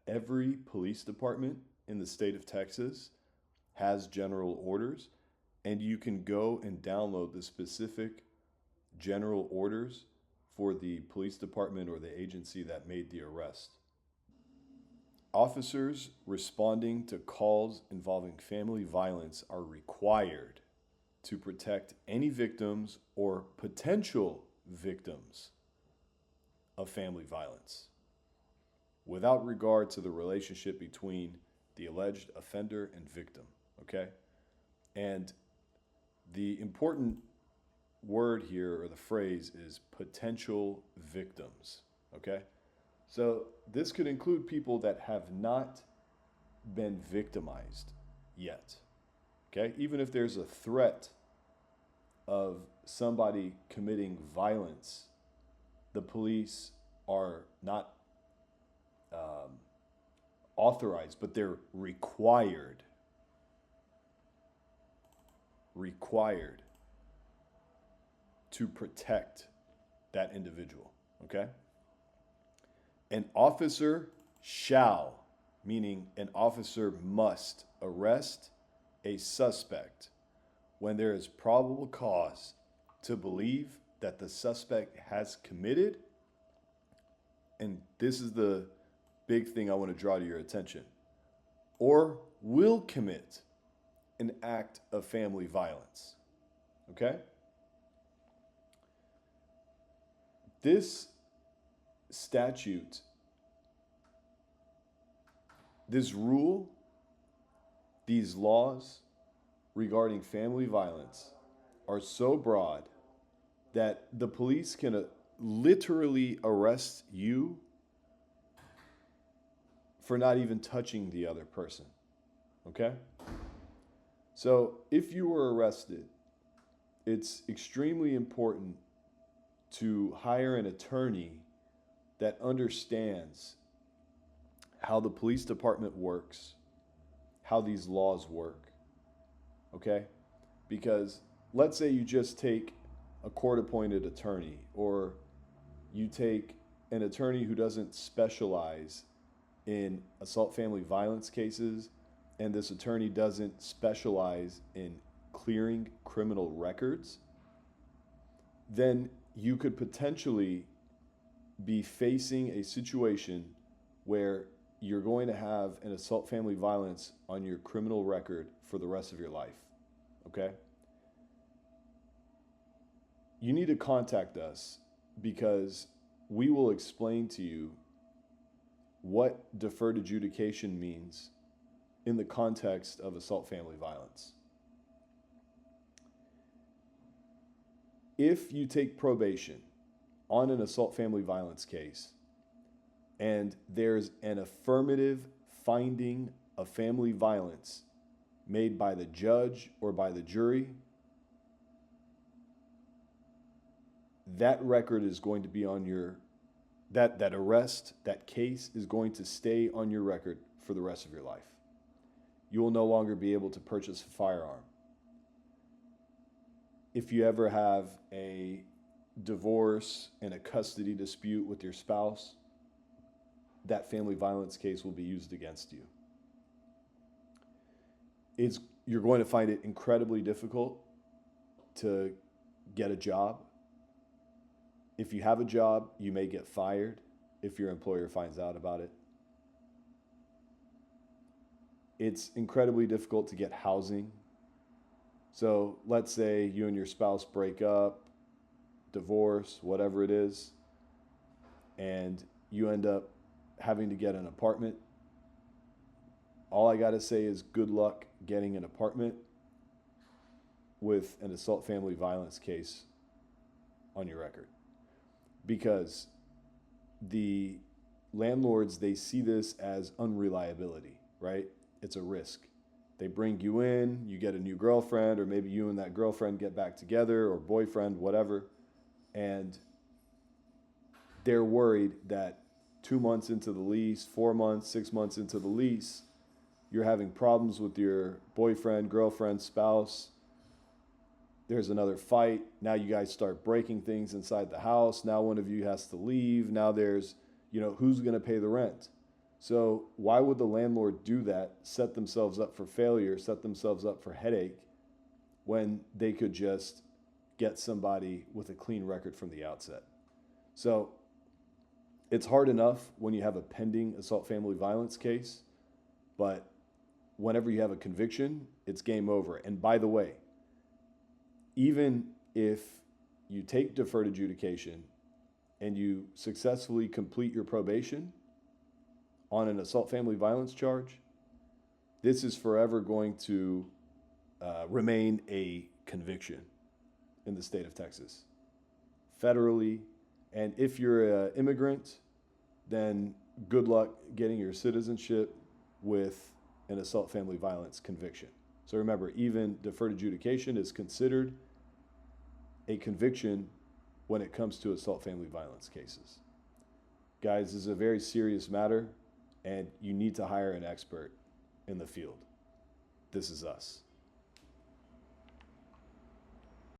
every police department in the state of Texas has general orders, and you can go and download the specific general orders for the police department or the agency that made the arrest. Officers responding to calls involving family violence are required to protect any victims or potential victims of family violence without regard to the relationship between the alleged offender and victim, okay? And the important word here, or the phrase, is potential victims, okay? So this could include people that have not been victimized yet, okay? Even if there's a threat of somebody committing violence, the police are not authorized, but they're required to protect that individual, okay? An officer shall, meaning an officer must arrest a suspect when there is probable cause to believe that the suspect has committed, and this is the big thing I want to draw to your attention, or will commit an act of family violence, okay? This statute, this rule, these laws regarding family violence are so broad that the police can literally arrest you for not even touching the other person, okay? So if you were arrested, it's extremely important to hire an attorney that understands how the police department works, how these laws work, okay? Because let's say you just take a court-appointed attorney, or you take an attorney who doesn't specialize in assault family violence cases, and this attorney doesn't specialize in clearing criminal records, then you could potentially be facing a situation where you're going to have an assault family violence on your criminal record for the rest of your life, okay? You need to contact us because we will explain to you what deferred adjudication means in the context of assault family violence. If you take probation on an assault family violence case and there's an affirmative finding of family violence made by the judge or by the jury, that record is going to be on your, that arrest, that case is going to stay on your record for the rest of your life. You will no longer be able to purchase a firearm. If you ever have a divorce and a custody dispute with your spouse, that family violence case will be used against you. You're going to find it incredibly difficult to get a job. If you have a job, you may get fired if your employer finds out about it. It's incredibly difficult to get housing. So let's say you and your spouse break up, divorce, whatever it is, and you end up having to get an apartment. All I got to say is good luck getting an apartment with an assault family violence case on your record. Because the landlords, they see this as unreliability, right? It's a risk. They bring you in, you get a new girlfriend, or maybe you and that girlfriend get back together, or boyfriend, whatever, and they're worried that 2 months into the lease, 4 months, 6 months into the lease, you're having problems with your boyfriend, girlfriend, spouse. There's another fight. Now you guys start breaking things inside the house. Now one of you has to leave. Now there's, who's going to pay the rent? So why would the landlord do that, set themselves up for failure, set themselves up for headache, when they could just get somebody with a clean record from the outset? So it's hard enough when you have a pending assault family violence case, but whenever you have a conviction, it's game over. And by the way, even if you take deferred adjudication and you successfully complete your probation on an assault family violence charge, this is forever going to remain a conviction in the state of Texas, federally. And if you're an immigrant, then good luck getting your citizenship with an assault family violence conviction. So remember, even deferred adjudication is considered a conviction when it comes to assault family violence cases. Guys, this is a very serious matter, and you need to hire an expert in the field. This is us.